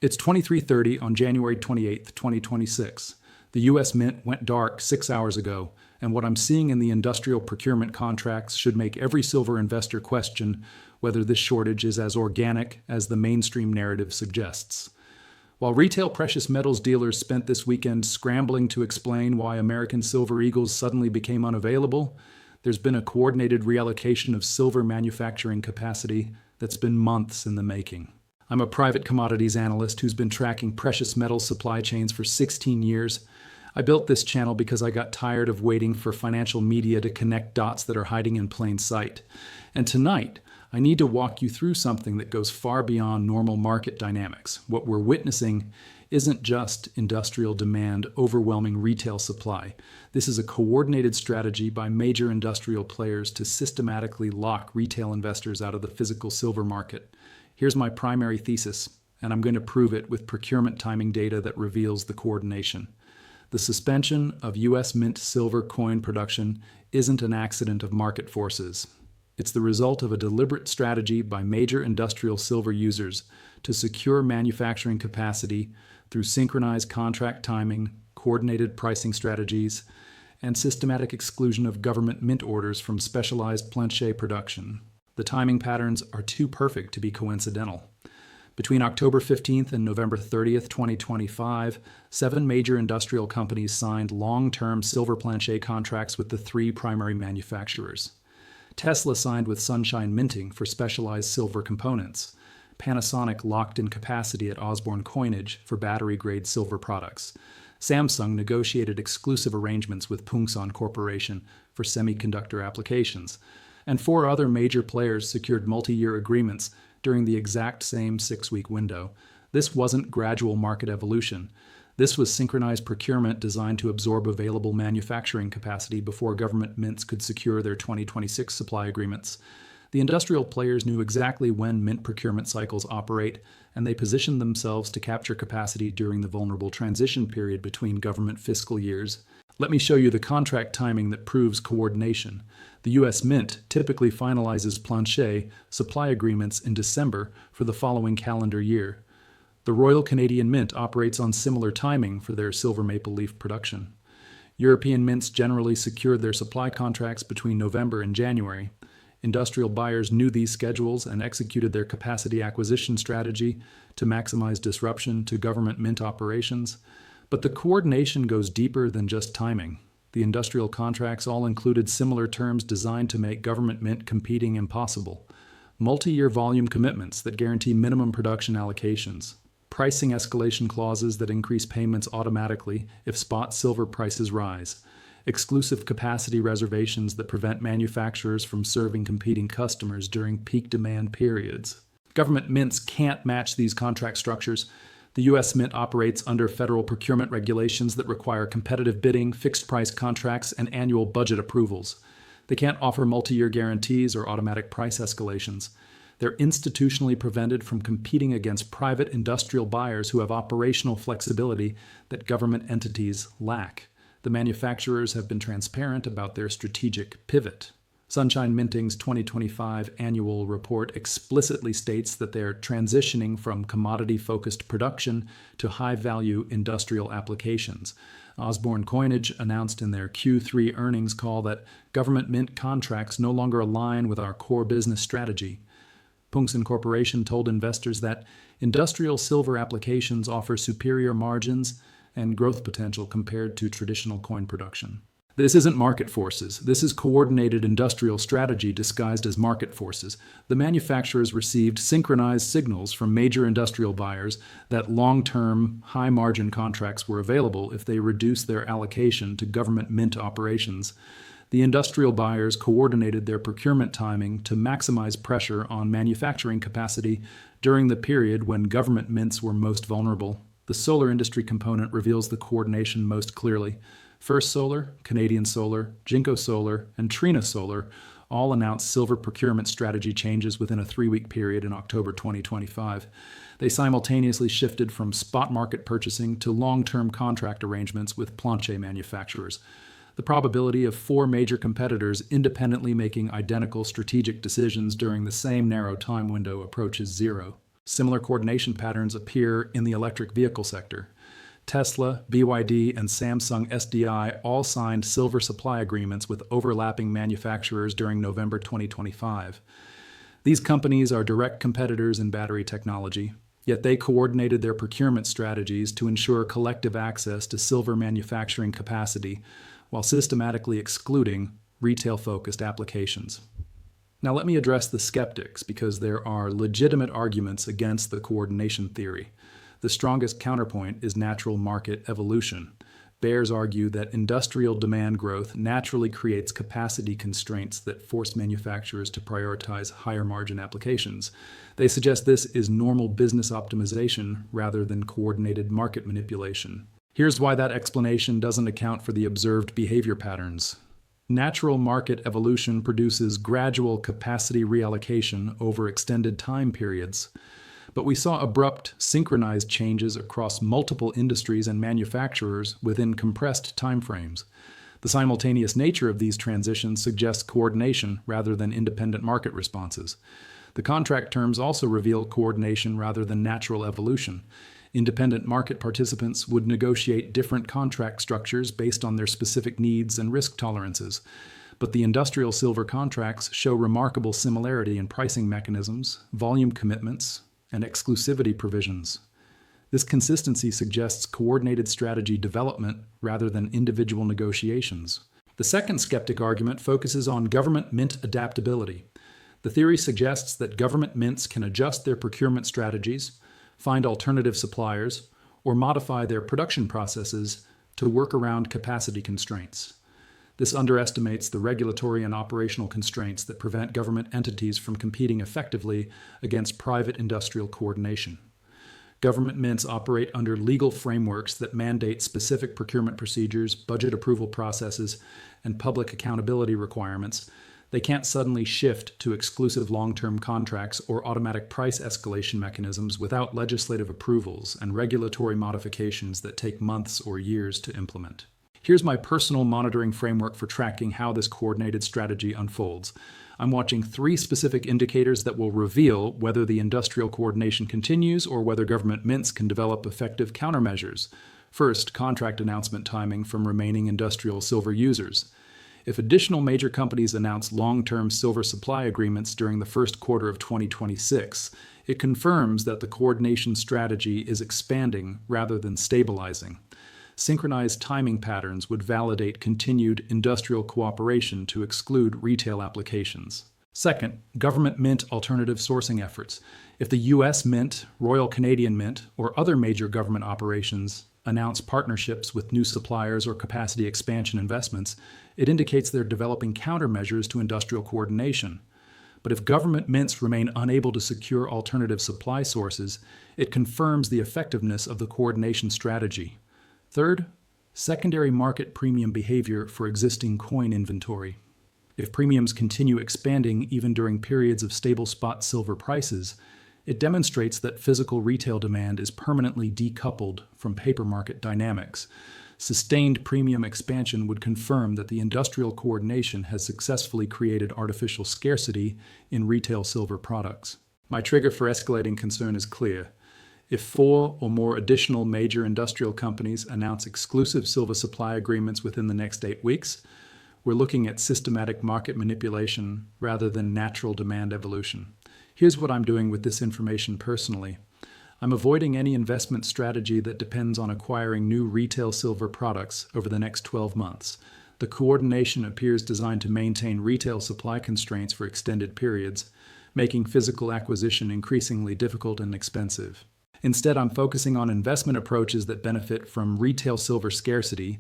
It's 23:30 on January 28th, 2026. The U.S. Mint went dark 6 hours ago, and what I'm seeing in the industrial procurement contracts should make every silver investor question whether this shortage is as organic as the mainstream narrative suggests. While retail precious metals dealers spent this weekend scrambling to explain why American Silver Eagles suddenly became unavailable, there's been a coordinated reallocation of silver manufacturing capacity that's been months in the making. I'm a private commodities analyst who's been tracking precious metal supply chains for 16 years. I built this channel because I got tired of waiting for financial media to connect dots that are hiding in plain sight. And tonight, I need to walk you through something that goes far beyond normal market dynamics. What we're witnessing isn't just industrial demand overwhelming retail supply. This is a coordinated strategy by major industrial players to systematically lock retail investors out of the physical silver market. Here's my primary thesis, and I'm going to prove it with procurement timing data that reveals the coordination. The suspension of U.S. Mint silver coin production isn't an accident of market forces. It's the result of a deliberate strategy by major industrial silver users to secure manufacturing capacity through synchronized contract timing, coordinated pricing strategies, and systematic exclusion of government mint orders from specialized plancher production. The timing patterns are too perfect to be coincidental. Between October 15th and November 30th, 2025, 7 major industrial companies signed long-term silver plancher contracts with the 3 primary manufacturers. Tesla signed with Sunshine Minting for specialized silver components. Panasonic locked in capacity at Osborne Coinage for battery-grade silver products. Samsung negotiated exclusive arrangements with Pungsan Corporation for semiconductor applications. And 4 other major players secured multi-year agreements during the exact same 6-week window. This wasn't gradual market evolution. This was synchronized procurement designed to absorb available manufacturing capacity before government mints could secure their 2026 supply agreements. The industrial players knew exactly when mint procurement cycles operate, and they positioned themselves to capture capacity during the vulnerable transition period between government fiscal years. Let me show you the contract timing that proves coordination. The U.S. Mint typically finalizes plancher supply agreements in December for the following calendar year. The Royal Canadian Mint operates on similar timing for their silver maple leaf production. European mints generally secured their supply contracts between November and January. Industrial buyers knew these schedules and executed their capacity acquisition strategy to maximize disruption to government mint operations. But the coordination goes deeper than just timing. The industrial contracts all included similar terms designed to make government mint competing impossible. Multi-year volume commitments that guarantee minimum production allocations. Pricing escalation clauses that increase payments automatically if spot silver prices rise. Exclusive capacity reservations that prevent manufacturers from serving competing customers during peak demand periods. Government mints can't match these contract structures. The U.S. Mint operates under federal procurement regulations that require competitive bidding, fixed-price contracts, and annual budget approvals. They can't offer multi-year guarantees or automatic price escalations. They're institutionally prevented from competing against private industrial buyers who have operational flexibility that government entities lack. The manufacturers have been transparent about their strategic pivot. Sunshine Minting's 2025 annual report explicitly states that they're transitioning from commodity-focused production to high-value industrial applications. Osborne Coinage announced in their Q3 earnings call that government mint contracts no longer align with our core business strategy. Pungsan Corporation told investors that industrial silver applications offer superior margins and growth potential compared to traditional coin production. This isn't market forces. This is coordinated industrial strategy disguised as market forces. The manufacturers received synchronized signals from major industrial buyers that long-term, high-margin contracts were available if they reduced their allocation to government mint operations. The industrial buyers coordinated their procurement timing to maximize pressure on manufacturing capacity during the period when government mints were most vulnerable. The solar industry component reveals the coordination most clearly. First Solar, Canadian Solar, Jinko Solar, and Trina Solar all announced silver procurement strategy changes within a 3-week period in October 2025. They simultaneously shifted from spot market purchasing to long-term contract arrangements with plancher manufacturers. The probability of 4 major competitors independently making identical strategic decisions during the same narrow time window approaches 0. Similar coordination patterns appear in the electric vehicle sector. Tesla, BYD, and Samsung SDI all signed silver supply agreements with overlapping manufacturers during November 2025. These companies are direct competitors in battery technology, yet they coordinated their procurement strategies to ensure collective access to silver manufacturing capacity while systematically excluding retail-focused applications. Now let me address the skeptics, because there are legitimate arguments against the coordination theory. The strongest counterpoint is natural market evolution. Bears argue that industrial demand growth naturally creates capacity constraints that force manufacturers to prioritize higher margin applications. They suggest this is normal business optimization rather than coordinated market manipulation. Here's why that explanation doesn't account for the observed behavior patterns. Natural market evolution produces gradual capacity reallocation over extended time periods. But we saw abrupt, synchronized changes across multiple industries and manufacturers within compressed timeframes. The simultaneous nature of these transitions suggests coordination rather than independent market responses. The contract terms also reveal coordination rather than natural evolution. Independent market participants would negotiate different contract structures based on their specific needs and risk tolerances. But the industrial silver contracts show remarkable similarity in pricing mechanisms, volume commitments, and exclusivity provisions. This consistency suggests coordinated strategy development rather than individual negotiations. The second skeptic argument focuses on government mint adaptability. The theory suggests that government mints can adjust their procurement strategies, find alternative suppliers, or modify their production processes to work around capacity constraints. This underestimates the regulatory and operational constraints that prevent government entities from competing effectively against private industrial coordination. Government mints operate under legal frameworks that mandate specific procurement procedures, budget approval processes, and public accountability requirements. They can't suddenly shift to exclusive long-term contracts or automatic price escalation mechanisms without legislative approvals and regulatory modifications that take months or years to implement. Here's my personal monitoring framework for tracking how this coordinated strategy unfolds. I'm watching 3 specific indicators that will reveal whether the industrial coordination continues or whether government mints can develop effective countermeasures. First, contract announcement timing from remaining industrial silver users. If additional major companies announce long-term silver supply agreements during the first quarter of 2026, it confirms that the coordination strategy is expanding rather than stabilizing. Synchronized timing patterns would validate continued industrial cooperation to exclude retail applications. Second, government mint alternative sourcing efforts. If the U.S. Mint, Royal Canadian Mint, or other major government operations announce partnerships with new suppliers or capacity expansion investments, it indicates they're developing countermeasures to industrial coordination. But if government mints remain unable to secure alternative supply sources, it confirms the effectiveness of the coordination strategy. Third, secondary market premium behavior for existing coin inventory. If premiums continue expanding even during periods of stable spot silver prices, it demonstrates that physical retail demand is permanently decoupled from paper market dynamics. Sustained premium expansion would confirm that the industrial coordination has successfully created artificial scarcity in retail silver products. My trigger for escalating concern is clear. If 4 or more additional major industrial companies announce exclusive silver supply agreements within the next 8 weeks, we're looking at systematic market manipulation rather than natural demand evolution. Here's what I'm doing with this information personally. I'm avoiding any investment strategy that depends on acquiring new retail silver products over the next 12 months. The coordination appears designed to maintain retail supply constraints for extended periods, making physical acquisition increasingly difficult and expensive. Instead, I'm focusing on investment approaches that benefit from retail silver scarcity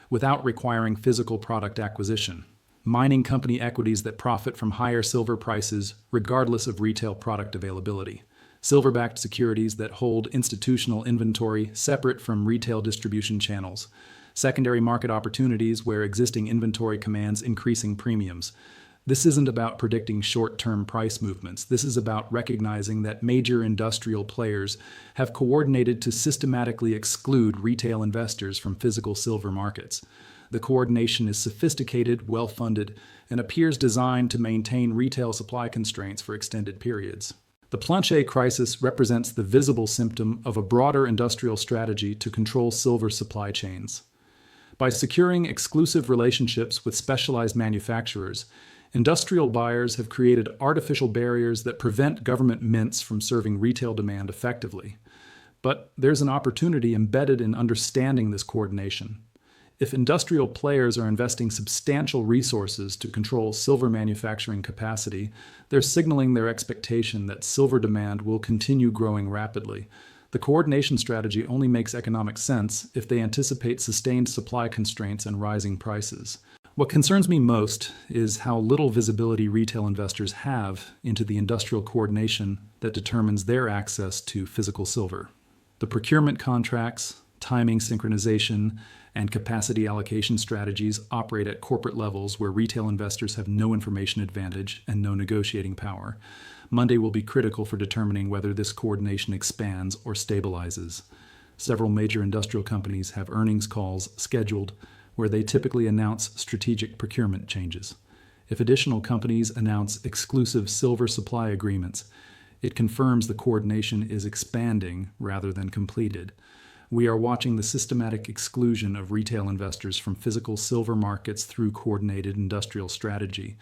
without requiring physical product acquisition. Mining company equities that profit from higher silver prices regardless of retail product availability. Silver-backed securities that hold institutional inventory separate from retail distribution channels. Secondary market opportunities where existing inventory commands increasing premiums. This isn't about predicting short-term price movements. This is about recognizing that major industrial players have coordinated to systematically exclude retail investors from physical silver markets. The coordination is sophisticated, well-funded, and appears designed to maintain retail supply constraints for extended periods. The planche crisis represents the visible symptom of a broader industrial strategy to control silver supply chains. By securing exclusive relationships with specialized manufacturers, industrial buyers have created artificial barriers that prevent government mints from serving retail demand effectively. But there's an opportunity embedded in understanding this coordination. If industrial players are investing substantial resources to control silver manufacturing capacity, they're signaling their expectation that silver demand will continue growing rapidly. The coordination strategy only makes economic sense if they anticipate sustained supply constraints and rising prices. What concerns me most is how little visibility retail investors have into the industrial coordination that determines their access to physical silver. The procurement contracts, timing synchronization, and capacity allocation strategies operate at corporate levels where retail investors have no information advantage and no negotiating power. Monday will be critical for determining whether this coordination expands or stabilizes. Several major industrial companies have earnings calls scheduled where they typically announce strategic procurement changes. If additional companies announce exclusive silver supply agreements, it confirms the coordination is expanding rather than completed. We are watching the systematic exclusion of retail investors from physical silver markets through coordinated industrial strategy.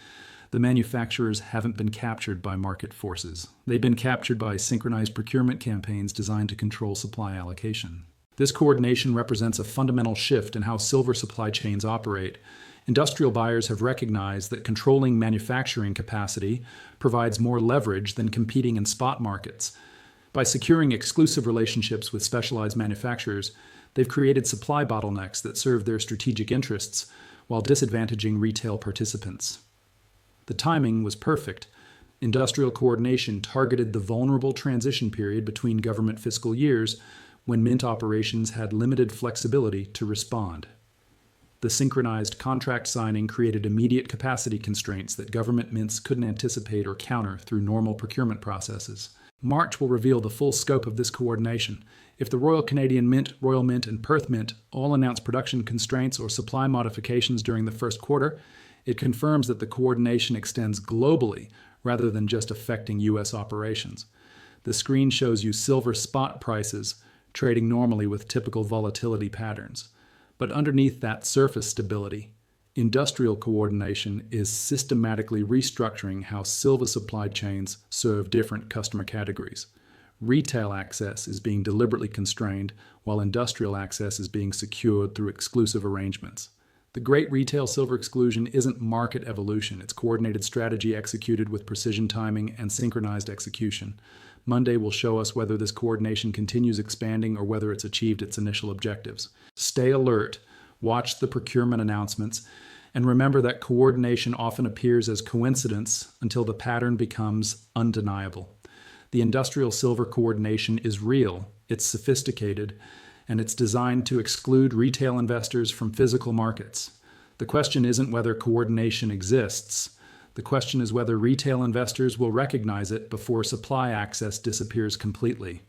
The manufacturers haven't been captured by market forces. They've been captured by synchronized procurement campaigns designed to control supply allocation. This coordination represents a fundamental shift in how silver supply chains operate. Industrial buyers have recognized that controlling manufacturing capacity provides more leverage than competing in spot markets. By securing exclusive relationships with specialized manufacturers, they've created supply bottlenecks that serve their strategic interests while disadvantaging retail participants. The timing was perfect. Industrial coordination targeted the vulnerable transition period between government fiscal years when mint operations had limited flexibility to respond. The synchronized contract signing created immediate capacity constraints that government mints couldn't anticipate or counter through normal procurement processes. March will reveal the full scope of this coordination. If the Royal Canadian Mint, Royal Mint, and Perth Mint all announce production constraints or supply modifications during the first quarter, it confirms that the coordination extends globally rather than just affecting U.S. operations. The screen shows you silver spot prices trading normally with typical volatility patterns. But underneath that surface stability, industrial coordination is systematically restructuring how silver supply chains serve different customer categories. Retail access is being deliberately constrained, while industrial access is being secured through exclusive arrangements. The great retail silver exclusion isn't market evolution, it's coordinated strategy executed with precision timing and synchronized execution. Monday will show us whether this coordination continues expanding or whether it's achieved its initial objectives. Stay alert, watch the procurement announcements, and remember that coordination often appears as coincidence until the pattern becomes undeniable. The industrial silver coordination is real, it's sophisticated, and it's designed to exclude retail investors from physical markets. The question isn't whether coordination exists. The question is whether retail investors will recognize it before supply access disappears completely.